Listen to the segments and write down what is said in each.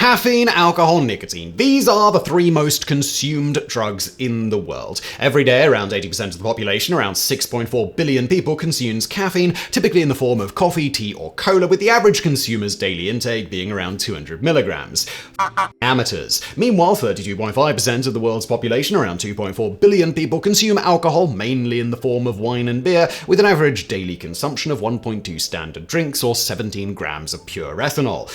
Caffeine, alcohol, nicotine. These are the three most consumed drugs in the world. Every day, around 80% of the population, around 6.4 billion people, consumes caffeine, typically in the form of coffee, tea, or cola, with the average consumer's daily intake being around 200 milligrams. Amateurs. Meanwhile, 32.5% of the world's population, around 2.4 billion people, consume alcohol, mainly in the form of wine and beer, with an average daily consumption of 1.2 standard drinks or 17 grams of pure ethanol.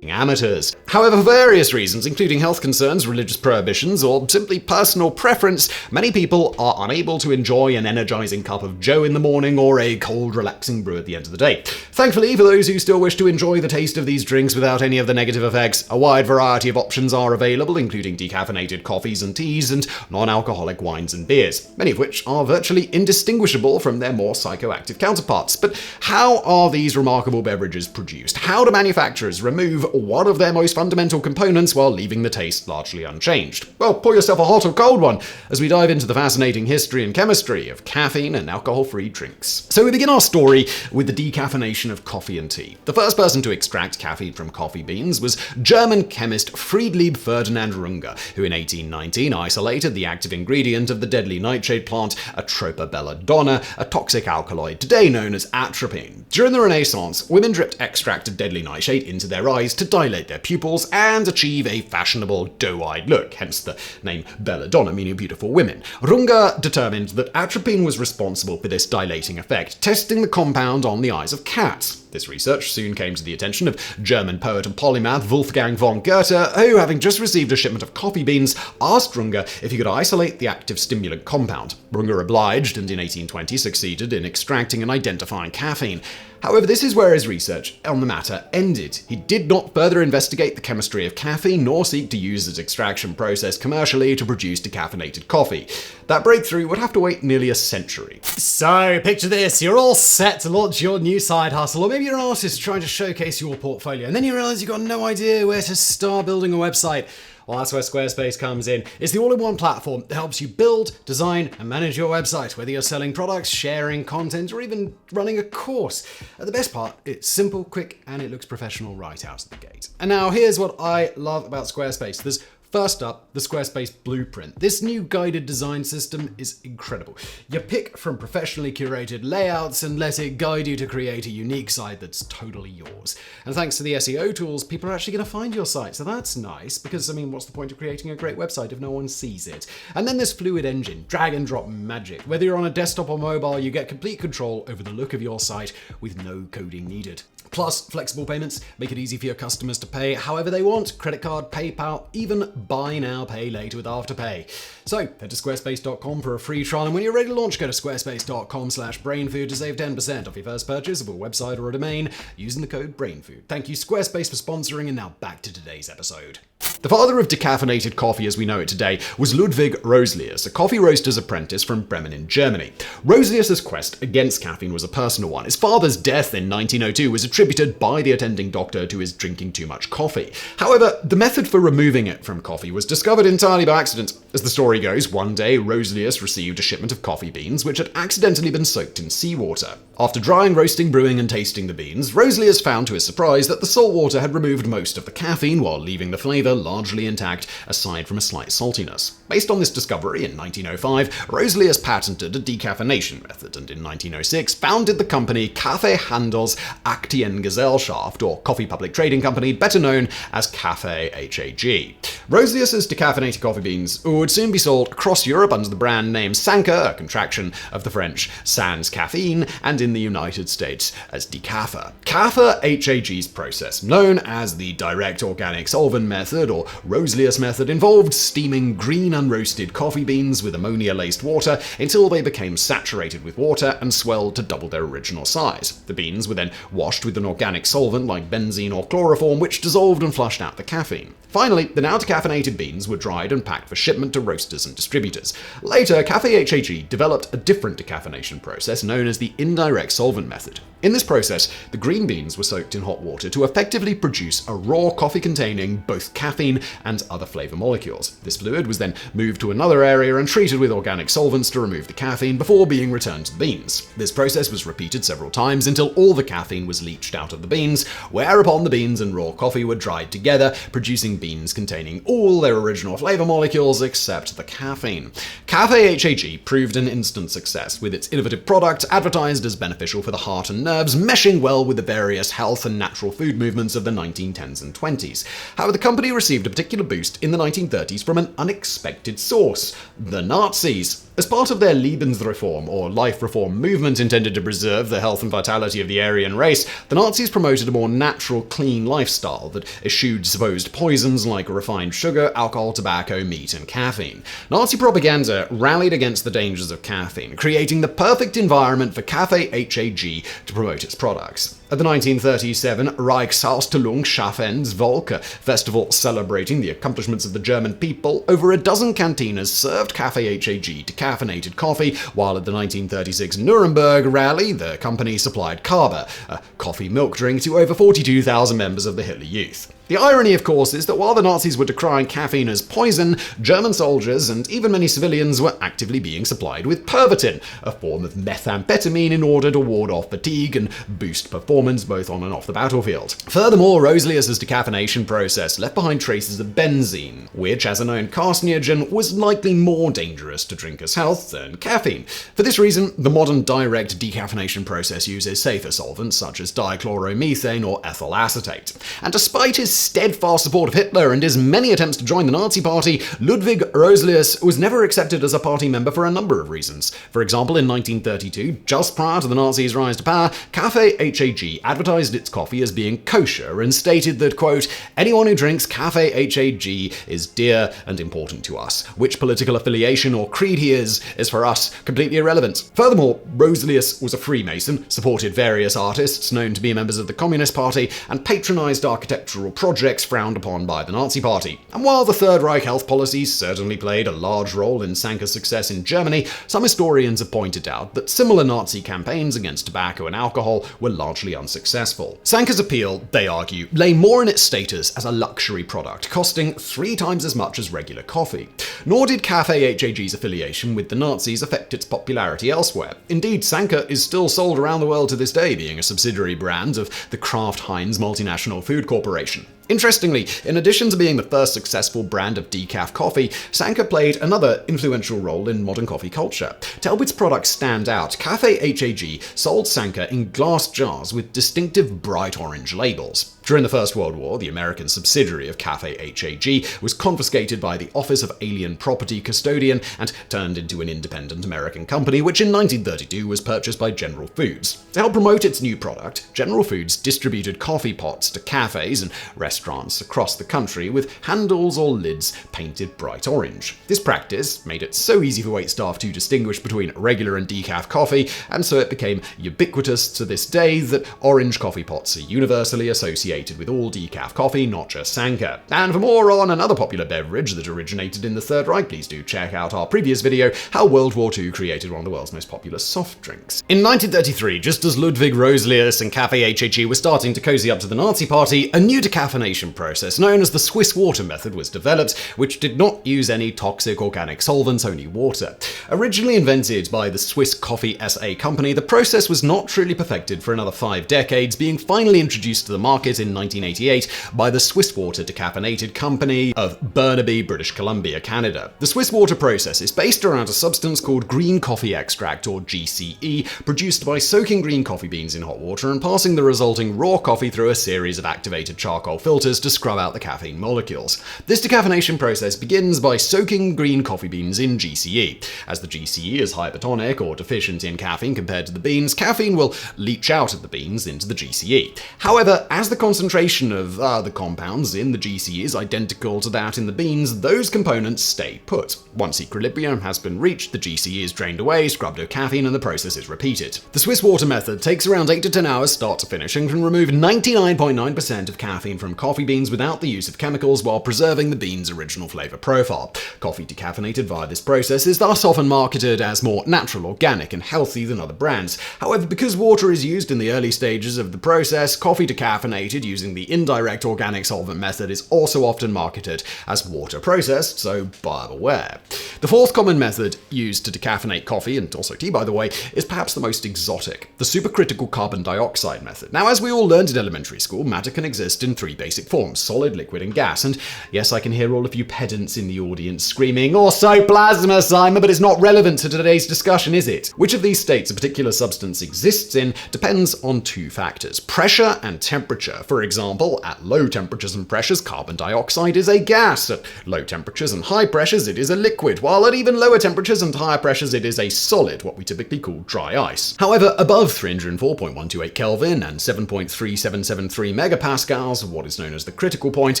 Amateurs. However, for various reasons, including health concerns, religious prohibitions, or simply personal preference, many people are unable to enjoy an energizing cup of Joe in the morning or a cold, relaxing brew at the end of the day. Thankfully, for those who still wish to enjoy the taste of these drinks without any of the negative effects, a wide variety of options are available, including decaffeinated coffees and teas and non-alcoholic wines and beers, many of which are virtually indistinguishable from their more psychoactive counterparts. But how are these remarkable beverages produced? How do manufacturers remove one of their most fundamental components while leaving the taste largely unchanged? Well, pour yourself a hot or cold one as we dive into the fascinating history and chemistry of caffeine and alcohol-free drinks. So we begin our story with the decaffeination of coffee and tea. The first person to extract caffeine from coffee beans was German chemist Friedrich Ferdinand Runge, who in 1819 isolated the active ingredient of the deadly nightshade plant Atropa belladonna, a toxic alkaloid today known as atropine. During the Renaissance, women dripped extract of deadly nightshade into their eyes to dilate their pupils and achieve a fashionable doe-eyed look, hence the name belladonna, meaning beautiful women. Runge determined that atropine was responsible for this dilating effect, testing the compound on the eyes of cats. This research soon came to the attention of German poet and polymath Wolfgang von Goethe, who, having just received a shipment of coffee beans, asked Runge if he could isolate the active stimulant compound. Runge obliged, and in 1820 succeeded in extracting and identifying caffeine. However, this is where his research on the matter ended. He did not further investigate the chemistry of caffeine, nor seek to use its extraction process commercially to produce decaffeinated coffee. That breakthrough would have to wait nearly a century. So, picture this, you're all set to launch your new side hustle, or maybe you're an artist trying to showcase your portfolio, and then you realize you've got no idea where to start building a website. Well, that's where Squarespace comes in. It's the all-in-one platform that helps you build, design, and manage your website, whether you're selling products, sharing content, or even running a course. The best part, it's simple, quick, and it looks professional right out of the gate. And now here's what I love about Squarespace. First up, the Squarespace Blueprint. This new guided design system is incredible. You pick from professionally curated layouts and let it guide you to create a unique site that's totally yours. And thanks to the SEO tools, people are actually going to find your site, so that's nice, because, what's the point of creating a great website if no one sees it? And then this Fluid Engine, drag and drop magic. Whether you're on a desktop or mobile, you get complete control over the look of your site with no coding needed. Plus, flexible payments make it easy for your customers to pay however they want. Credit card, PayPal, even buy now, pay later with Afterpay. So, head to squarespace.com for a free trial, and when you're ready to launch, go to squarespace.com/brainfood to save 10% off your first purchase of a website or a domain using the code BRAINFOOD. Thank you, Squarespace, for sponsoring, and now back to today's episode. The father of decaffeinated coffee as we know it today was Ludwig Roselius, a coffee roaster's apprentice from Bremen in Germany. Roselius's quest against caffeine was a personal one. His father's death in 1902 was attributed by the attending doctor to his drinking too much coffee. However, the method for removing it from coffee was discovered entirely by accident. As the story goes, one day Roselius received a shipment of coffee beans which had accidentally been soaked in seawater. After drying, roasting, brewing, and tasting the beans, Roselius found to his surprise that the salt water had removed most of the caffeine while leaving the flavor largely intact, aside from a slight saltiness. Based on this discovery, in 1905, Roselius patented a decaffeination method, and in 1906 founded the company Kaffeehandels Aktiengesellschaft, or Coffee Public Trading Company, better known as Café HAG. Roselius's decaffeinated coffee beans would soon be sold across Europe under the brand name Sanka, a contraction of the French sans caffeine, and in the United States as Decaf. Café HAG's process, known as the direct organic solvent method or Roselius method, involved steaming green unroasted coffee beans with ammonia-laced water until they became saturated with water and swelled to double their original size. The beans were then washed with an organic solvent like benzene or chloroform, which dissolved and flushed out the caffeine. Finally, the now decaffeinated beans were dried and packed for shipment to roasters and distributors. Later, Café HAG developed a different decaffeination process known as the indirect solvent method. In this process, the green beans were soaked in hot water to effectively produce a raw coffee containing both caffeine and other flavor molecules. This fluid was then moved to another area and treated with organic solvents to remove the caffeine before being returned to the beans. This process was repeated several times until all the caffeine was leached out of the beans, whereupon the beans and raw coffee were dried together, producing beans containing all their original flavor molecules except the caffeine. Café HAG proved an instant success, with its innovative product advertised as beneficial for the heart and nerves, meshing well with the various health and natural food movements of the 1910s and 20s. However, the company received a particular boost in the 1930s from an unexpected source: the Nazis. As part of their Lebensreform, or life reform movement intended to preserve the health and vitality of the Aryan race, the Nazis promoted a more natural, clean lifestyle that eschewed supposed poisons like refined sugar, alcohol, tobacco, meat, and caffeine. Nazi propaganda rallied against the dangers of caffeine, creating the perfect environment for Café HAG to promote its products. At the 1937 Reichsausstellungsschaffensvolk festival celebrating the accomplishments of the German people, over a dozen cantinas served Café HAG decaffeinated coffee, while at the 1936 Nuremberg rally, the company supplied Kaba, a coffee milk drink, to over 42,000 members of the Hitler Youth. The irony, of course, is that while the Nazis were decrying caffeine as poison, German soldiers and even many civilians were actively being supplied with Pervitin, a form of methamphetamine, in order to ward off fatigue and boost performance both on and off the battlefield. Furthermore, Roselius's decaffeination process left behind traces of benzene, which, as a known carcinogen, was likely more dangerous to drinkers' health than caffeine. For this reason, the modern direct decaffeination process uses safer solvents such as dichloromethane or ethyl acetate. And despite his steadfast support of Hitler and his many attempts to join the Nazi Party, Ludwig Roselius was never accepted as a party member for a number of reasons. For example, in 1932, just prior to the Nazis' rise to power, Café HAG advertised its coffee as being kosher and stated that, quote, "Anyone who drinks Café HAG is dear and important to us. Which political affiliation or creed he is for us completely irrelevant." Furthermore, Roselius was a Freemason, supported various artists known to be members of the Communist Party, and patronized architectural projects frowned upon by the Nazi Party. And while the Third Reich health policies certainly played a large role in Sanker's success in Germany, some historians have pointed out that similar Nazi campaigns against tobacco and alcohol were largely unsuccessful. Sanker's appeal, they argue, lay more in its status as a luxury product, costing 3 times as much as regular coffee. Nor did Café HAG's affiliation with the Nazis affect its popularity elsewhere. Indeed, Sanker is still sold around the world to this day, being a subsidiary brand of the Kraft Heinz multinational food corporation. Interestingly, in addition to being the first successful brand of decaf coffee, Sanker played another influential role in modern coffee culture. To help its products stand out, Café HAG sold Sanker in glass jars with distinctive bright orange labels. During the First World War, the American subsidiary of Café HAG was confiscated by the Office of Alien Property Custodian and turned into an independent American company, which in 1932 was purchased by General Foods. To help promote its new product, General Foods distributed coffee pots to cafes and restaurants across the country with handles or lids painted bright orange. This practice made it so easy for waitstaff to distinguish between regular and decaf coffee, and so it became ubiquitous to this day that orange coffee pots are universally associated with all decaf coffee, not just Sanker. And for more on another popular beverage that originated in the Third Reich, please do check out our previous video, how World War II created one of the world's most popular soft drinks. In 1933, just as Ludwig Roselius and Café HAG were starting to cozy up to the Nazi Party, a new decaffeination process known as the Swiss water method was developed, which did not use any toxic organic solvents, only water. Originally invented by the Swiss Coffee SA company, the process was not truly perfected for another 5 decades, being finally introduced to the market in 1988 by the Swiss Water Decaffeinated Company of Burnaby, British Columbia, Canada. The Swiss water process is based around a substance called green coffee extract, or GCE, produced by soaking green coffee beans in hot water and passing the resulting raw coffee through a series of activated charcoal filters to scrub out the caffeine molecules. This decaffeination process begins by soaking green coffee beans in GCE. As the GCE is hypertonic or deficient in caffeine compared to the beans, caffeine will leach out of the beans into the GCE. However, as the concentration of the compounds in the GC is identical to that in the beans, those components stay put. Once equilibrium has been reached, the GC is drained away, scrubbed of caffeine, and the process is repeated. The Swiss water method takes around 8 to 10 hours start to finish and can remove 99.9% of caffeine from coffee beans without the use of chemicals while preserving the bean's original flavor profile. Coffee decaffeinated via this process is thus often marketed as more natural, organic, and healthy than other brands. However, because water is used in the early stages of the process, coffee decaffeinated using the indirect organic solvent method is also often marketed as water processed, so buyer beware. The fourth common method used to decaffeinate coffee, and also tea by the way, is perhaps the most exotic, the supercritical carbon dioxide method. Now, as we all learned in elementary school, matter can exist in 3 basic forms: solid, liquid, and gas. And yes, I can hear all of you pedants in the audience screaming, "Also plasma, Simon," but it's not relevant to today's discussion, is it? Which of these states a particular substance exists in depends on 2 factors: pressure and temperature. For example, at low temperatures and pressures, carbon dioxide is a gas. At low temperatures and high pressures, it is a liquid, while at even lower temperatures and higher pressures, it is a solid, what we typically call dry ice. However, above 304.128 Kelvin and 7.3773 megapascals, what is known as the critical point,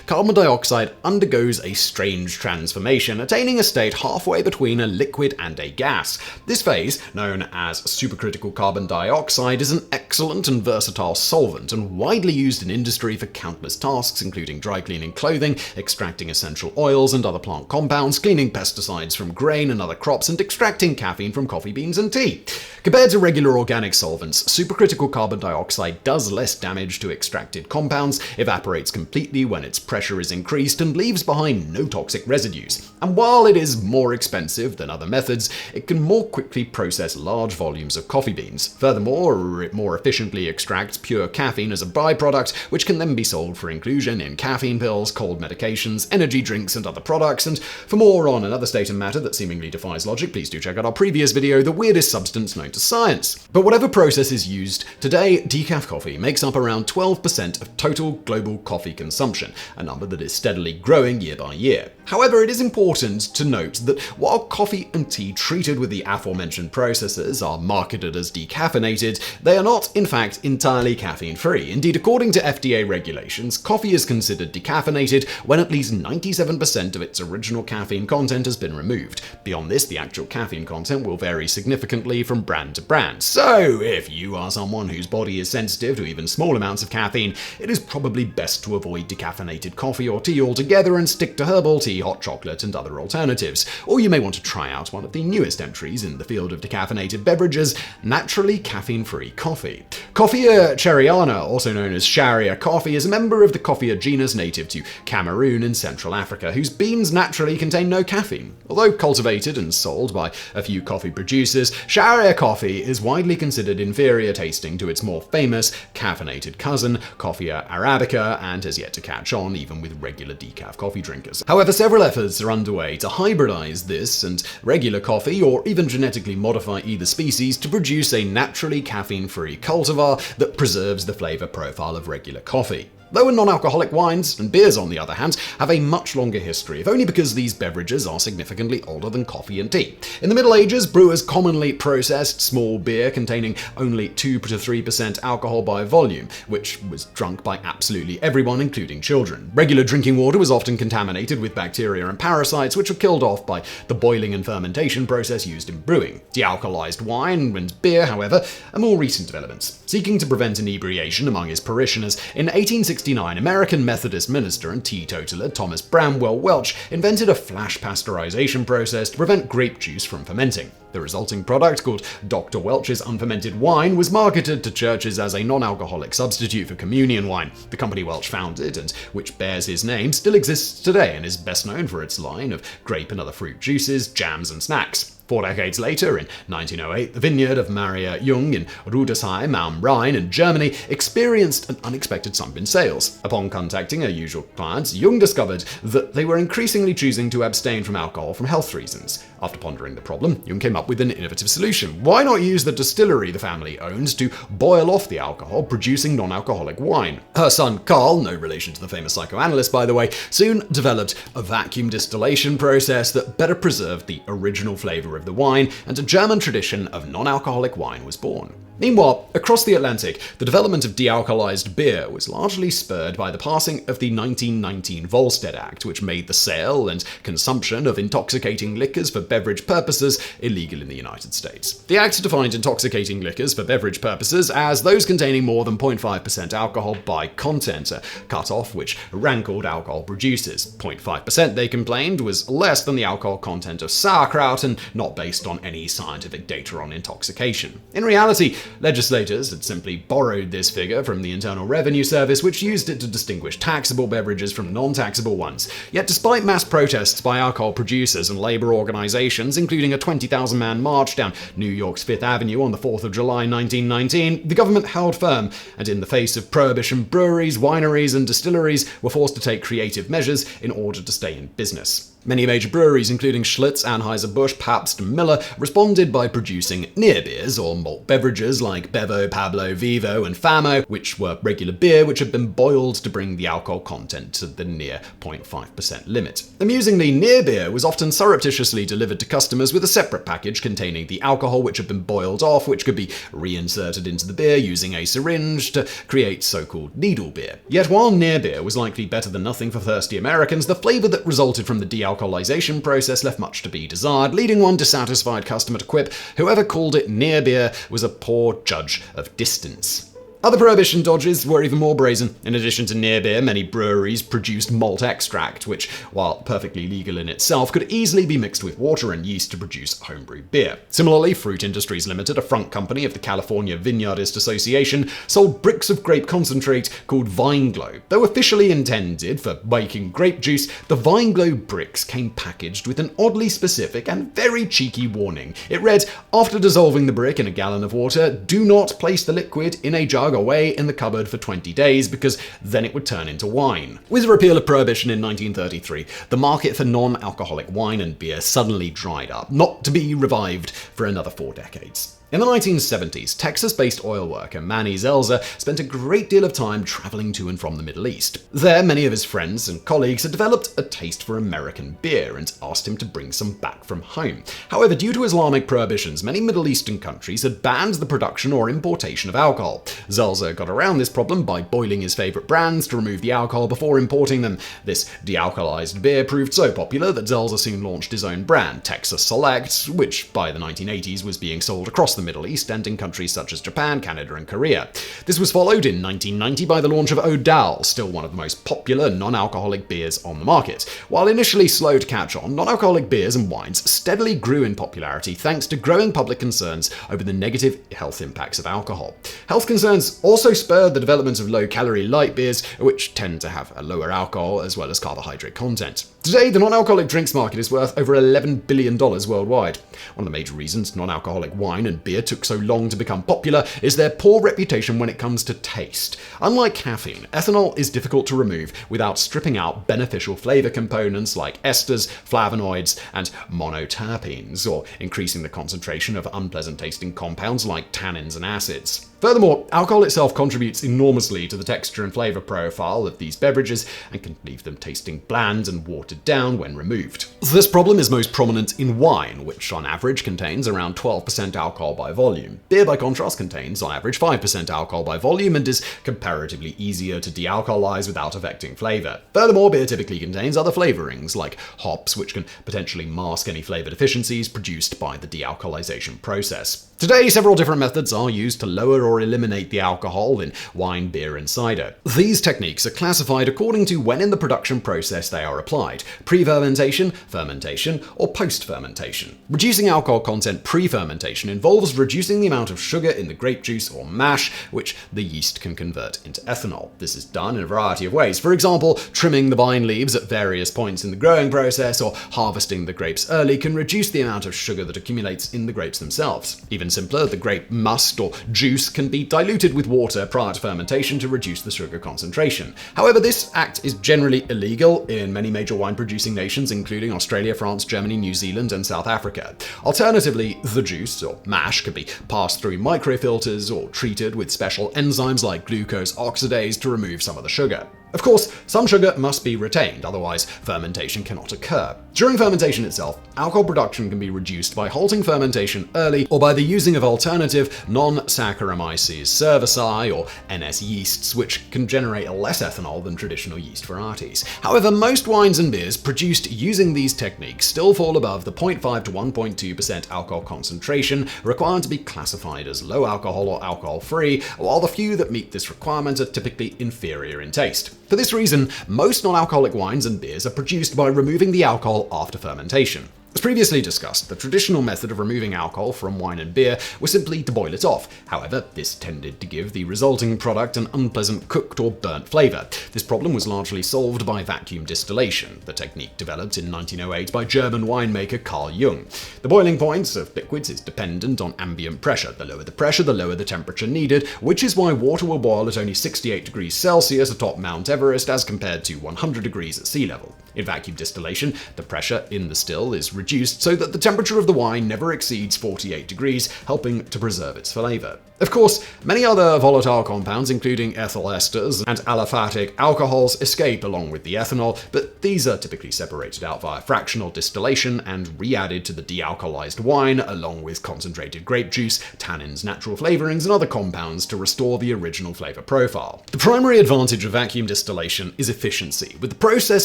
carbon dioxide undergoes a strange transformation, attaining a state halfway between a liquid and a gas. This phase, known as supercritical carbon dioxide, is an excellent and versatile solvent and widely used in industry for countless tasks, including dry cleaning clothing, extracting essential oils and other plant compounds, cleaning pesticides from grain and other crops, and extracting caffeine from coffee beans and tea. Compared to regular organic solvents, supercritical carbon dioxide does less damage to extracted compounds, evaporates completely when its pressure is increased, and leaves behind no toxic residues. And while it is more expensive than other methods, it can more quickly process large volumes of coffee beans. Furthermore, it more efficiently extracts pure caffeine as a byproduct, which can then be sold for inclusion in caffeine pills, cold medications, energy drinks, and other products. And for more on another state of matter that seemingly defies logic, please do check out our previous video, The Weirdest Substance Known to Science. But whatever process is used, today decaf coffee makes up around 12% of total global coffee consumption, a number that is steadily growing year by year. However, it is important to note that while coffee and tea treated with the aforementioned processes are marketed as decaffeinated, they are not, in fact, entirely caffeine-free. Indeed, according to FDA regulations, coffee is considered decaffeinated when at least 97% of its original caffeine content has been removed. Beyond this, the actual caffeine content will vary significantly from brand to brand. So, if you are someone whose body is sensitive to even small amounts of caffeine, it is probably best to avoid decaffeinated coffee or tea altogether and stick to herbal tea, hot chocolate, and other alternatives. Or you may want to try out one of the newest entries in the field of decaffeinated beverages, naturally caffeine-free coffee. Coffea cherryana, also known as Sharia coffee, is a member of the Coffea genus native to Cameroon in Central Africa, whose beans naturally contain no caffeine. Although cultivated and sold by a few coffee producers, Sharia coffee is widely considered inferior tasting to its more famous caffeinated cousin, Coffea arabica, and has yet to catch on even with regular decaf coffee drinkers. However, several efforts are underway to hybridize this and regular coffee, or even genetically modify either species to produce a naturally caffeine-free cultivar that preserves the flavor profile of regular coffee. Though non-alcoholic wines and beers, on the other hand, have a much longer history, if only because these beverages are significantly older than coffee and tea. In the Middle Ages, brewers commonly processed small beer containing only 2 to 3% alcohol by volume, which was drunk by absolutely everyone, including children. Regular drinking water was often contaminated with bacteria and parasites, which were killed off by the boiling and fermentation process used in brewing. De-alcoholized wine and beer, however, are more recent developments. Seeking to prevent inebriation among his parishioners, in 1869, American Methodist minister and teetotaler Thomas Bramwell Welch invented a flash pasteurization process to prevent grape juice from fermenting. The resulting product, called Dr. Welch's Unfermented Wine, was marketed to churches as a non-alcoholic substitute for communion wine. The company Welch founded, and which bears his name, still exists today and is best known for its line of grape and other fruit juices, jams, and snacks. 4 decades later, in 1908, the vineyard of Maria Jung in Rudesheim am Rhein in Germany experienced an unexpected slump in sales. Upon contacting her usual clients, Jung discovered that they were increasingly choosing to abstain from alcohol for health reasons. After pondering the problem, Jung came up with an innovative solution. Why not use the distillery the family owned to boil off the alcohol, producing non-alcoholic wine? Her son Carl, no relation to the famous psychoanalyst by the way, soon developed a vacuum distillation process that better preserved the original flavor of the wine, and a German tradition of non-alcoholic wine was born. Meanwhile, across the Atlantic, the development of dealcoholized beer was largely spurred by the passing of the 1919 Volstead Act, which made the sale and consumption of intoxicating liquors for beverage purposes illegal in the United States. The Act defined intoxicating liquors for beverage purposes as those containing more than 0.5% alcohol by content, a cutoff which rankled alcohol producers. 0.5%, they complained, was less than the alcohol content of sauerkraut and not based on any scientific data on intoxication. In reality, legislators had simply borrowed this figure from the Internal Revenue Service, which used it to distinguish taxable beverages from non-taxable ones. Yet despite mass protests by alcohol producers and labor organizations, including a 20,000-man march down New York's Fifth Avenue on the 4th of July 1919, the government held firm, and in the face of prohibition, breweries, wineries, and distilleries were forced to take creative measures in order to stay in business. Many major breweries, including Schlitz, Anheuser-Busch, Pabst, and Miller, responded by producing near beers, or malt beverages like Bevo, Pablo, Vivo, and Famo, which were regular beer which had been boiled to bring the alcohol content to the near 0.5% limit. Amusingly, near beer was often surreptitiously delivered to customers with a separate package containing the alcohol which had been boiled off, which could be reinserted into the beer using a syringe to create so-called needle beer. Yet while near beer was likely better than nothing for thirsty Americans, the flavor that resulted from the dealcoholization process left much to be desired, leading one dissatisfied customer to quip, "Whoever called it near beer was a poor judge of distance." Other prohibition dodges were even more brazen. In addition to near beer, many breweries produced malt extract, which, while perfectly legal in itself, could easily be mixed with water and yeast to produce homebrew beer. Similarly, Fruit Industries Limited, a front company of the California Vineyardist Association, sold bricks of grape concentrate called Vine Glow. Though officially intended for making grape juice, the Vine Glow bricks came packaged with an oddly specific and very cheeky warning. It read, "After dissolving the brick in a gallon of water, do not place the liquid in a jug away in the cupboard for 20 days because then it would turn into wine." With the repeal of Prohibition in 1933, the market for non-alcoholic wine and beer suddenly dried up, not to be revived for another 4 decades. In the 1970s, Texas-based oil worker Manny Zelzer spent a great deal of time traveling to and from the Middle East. There, many of his friends and colleagues had developed a taste for American beer and asked him to bring some back from home. However, due to Islamic prohibitions, many Middle Eastern countries had banned the production or importation of alcohol. Zelzer got around this problem by boiling his favorite brands to remove the alcohol before importing them. This dealcoholized beer proved so popular that Zelzer soon launched his own brand, Texas Select, which by the 1980s was being sold across the Middle East and in countries such as Japan, Canada, and Korea. This was followed in 1990 by the launch of O'Dowd, still one of the most popular non-alcoholic beers on the market. While initially slow to catch on, non-alcoholic beers and wines steadily grew in popularity thanks to growing public concerns over the negative health impacts of alcohol. Health concerns also spurred the development of low-calorie light beers, which tend to have a lower alcohol as well as carbohydrate content. Today, the non-alcoholic drinks market is worth over $11 billion worldwide. One of the major reasons non-alcoholic wine and beer took so long to become popular is their poor reputation when it comes to taste. Unlike caffeine, ethanol is difficult to remove without stripping out beneficial flavor components like esters, flavonoids, and monoterpenes, or increasing the concentration of unpleasant tasting compounds like tannins and acids. Furthermore, alcohol itself contributes enormously to the texture and flavor profile of these beverages and can leave them tasting bland and watered down when removed. This problem is most prominent in wine, which on average contains around 12% alcohol by volume. Beer, by contrast, contains on average 5% alcohol by volume and is comparatively easier to dealcoholize without affecting flavor. Furthermore, beer typically contains other flavorings like hops, which can potentially mask any flavor deficiencies produced by the dealcoholization process. Today, several different methods are used to lower or eliminate the alcohol in wine, beer, and cider. These techniques are classified according to when in the production process they are applied: pre-fermentation, fermentation, or post-fermentation. Reducing alcohol content pre-fermentation involves reducing the amount of sugar in the grape juice or mash, which the yeast can convert into ethanol. This is done in a variety of ways. For example, trimming the vine leaves at various points in the growing process or harvesting the grapes early can reduce the amount of sugar that accumulates in the grapes themselves. Even simpler, the grape must or juice can be diluted with water prior to fermentation to reduce the sugar concentration. However, this act is generally illegal in many major wine-producing nations, including Australia, France, Germany, New Zealand, and South Africa. Alternatively, the juice, or mash, can be passed through microfilters or treated with special enzymes like glucose oxidase to remove some of the sugar. Of course, some sugar must be retained, otherwise fermentation cannot occur. During fermentation itself, alcohol production can be reduced by halting fermentation early or by the using of alternative non-Saccharomyces cerevisiae or NS yeasts, which can generate less ethanol than traditional yeast varieties. However, most wines and beers produced using these techniques still fall above the 0.5 to 1.2% alcohol concentration required to be classified as low alcohol or alcohol-free, while the few that meet this requirement are typically inferior in taste. For this reason, most non-alcoholic wines and beers are produced by removing the alcohol after fermentation. As previously discussed, the traditional method of removing alcohol from wine and beer was simply to boil it off. However, this tended to give the resulting product an unpleasant cooked or burnt flavor. This problem was largely solved by vacuum distillation, the technique developed in 1908 by German winemaker Carl Jung. The boiling point of liquids is dependent on ambient pressure. The lower the pressure, the lower the temperature needed, which is why water will boil at only 68 degrees Celsius atop Mount Everest as compared to 100 degrees at sea level. In vacuum distillation, the pressure in the still is reduced so that the temperature of the wine never exceeds 48 degrees, helping to preserve its flavor. Of course, many other volatile compounds, including ethyl esters and aliphatic alcohols, escape along with the ethanol, but these are typically separated out via fractional distillation and re-added to the dealcoholized wine, along with concentrated grape juice, tannins, natural flavorings, and other compounds to restore the original flavor profile. The primary advantage of vacuum distillation is efficiency, with the process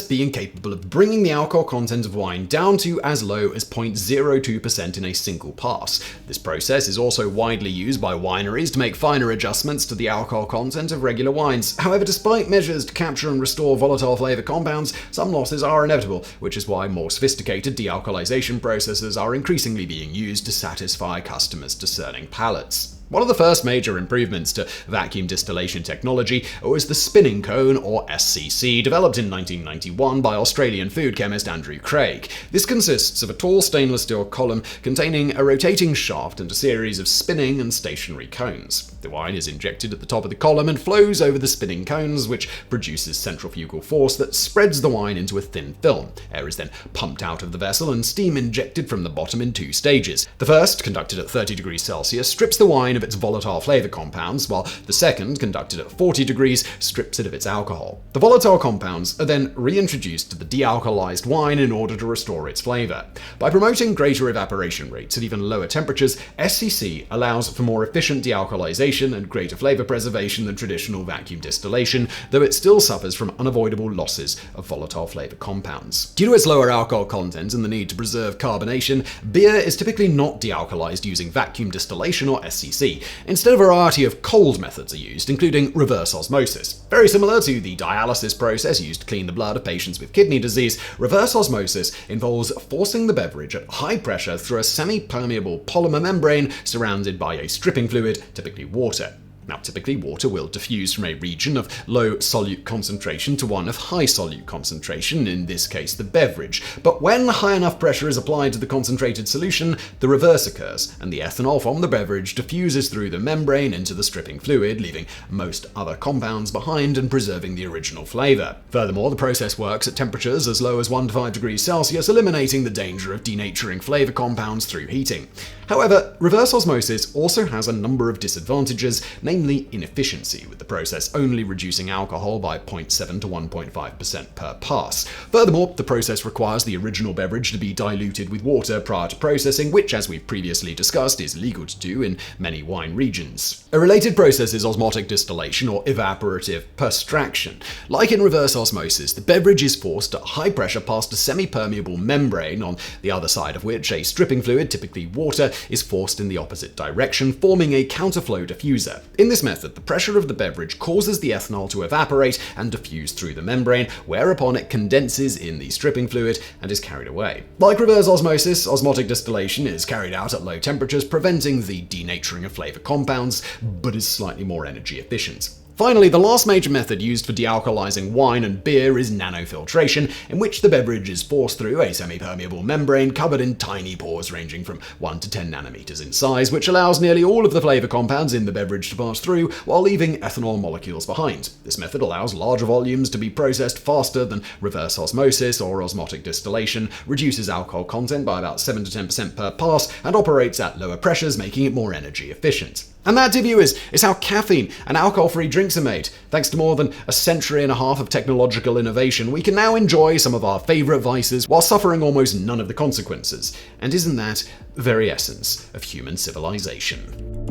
being capable of bringing the alcohol content of wine down to as low as 0.02% in a single pass. This process is also widely used by wineries to make finer adjustments to the alcohol content of regular wines. However, despite measures to capture and restore volatile flavor compounds, some losses are inevitable, which is why more sophisticated dealcoholization processes are increasingly being used to satisfy customers' discerning palates. One of the first major improvements to vacuum distillation technology was the spinning cone, or SCC, developed in 1991 by Australian food chemist Andrew Craig. This consists of a tall stainless steel column containing a rotating shaft and a series of spinning and stationary cones. The wine is injected at the top of the column and flows over the spinning cones, which produces centrifugal force that spreads the wine into a thin film. Air is then pumped out of the vessel and steam injected from the bottom in two stages. The first, conducted at 30 degrees Celsius, strips the wine of its volatile flavor compounds, while the second, conducted at 40 degrees, strips it of its alcohol. The volatile compounds are then reintroduced to the dealcoholized wine in order to restore its flavor. By promoting greater evaporation rates at even lower temperatures, SCC allows for more efficient dealcoholization and greater flavor preservation than traditional vacuum distillation, though it still suffers from unavoidable losses of volatile flavor compounds. Due to its lower alcohol content and the need to preserve carbonation, beer is typically not dealcoholized using vacuum distillation or SCC. Instead, a variety of cold methods are used, including reverse osmosis. Very similar to the dialysis process used to clean the blood of patients with kidney disease, reverse osmosis involves forcing the beverage at high pressure through a semi-permeable polymer membrane surrounded by a stripping fluid, typically water. Now, typically, water will diffuse from a region of low solute concentration to one of high solute concentration, in this case the beverage. But when high enough pressure is applied to the concentrated solution, the reverse occurs, and the ethanol from the beverage diffuses through the membrane into the stripping fluid, leaving most other compounds behind and preserving the original flavor. Furthermore, the process works at temperatures as low as 1 to 5 degrees Celsius, eliminating the danger of denaturing flavor compounds through heating. However, reverse osmosis also has a number of disadvantages, namely inefficiency, with the process only reducing alcohol by 0.7 to 1.5% per pass. Furthermore, the process requires the original beverage to be diluted with water prior to processing, which, as we've previously discussed, is legal to do in many wine regions. A related process is osmotic distillation, or evaporative perstraction. Like in reverse osmosis, the beverage is forced at high pressure past a semi-permeable membrane, on the other side of which a stripping fluid, typically water, is forced in the opposite direction, forming a counterflow diffuser. In this method, the pressure of the beverage causes the ethanol to evaporate and diffuse through the membrane, whereupon it condenses in the stripping fluid and is carried away. Like reverse osmosis, osmotic distillation is carried out at low temperatures, preventing the denaturing of flavor compounds, but is slightly more energy efficient. Finally, the last major method used for dealcoholizing wine and beer is nanofiltration, in which the beverage is forced through a semi-permeable membrane covered in tiny pores ranging from 1 to 10 nanometers in size, which allows nearly all of the flavor compounds in the beverage to pass through while leaving ethanol molecules behind. This method allows larger volumes to be processed faster than reverse osmosis or osmotic distillation, reduces alcohol content by about 7 to 10% per pass, and operates at lower pressures, making it more energy efficient. And that, dear viewers, is how caffeine and alcohol-free drinks are made. Thanks to more than a century and a half of technological innovation, we can now enjoy some of our favorite vices while suffering almost none of the consequences. And isn't that the very essence of human civilization?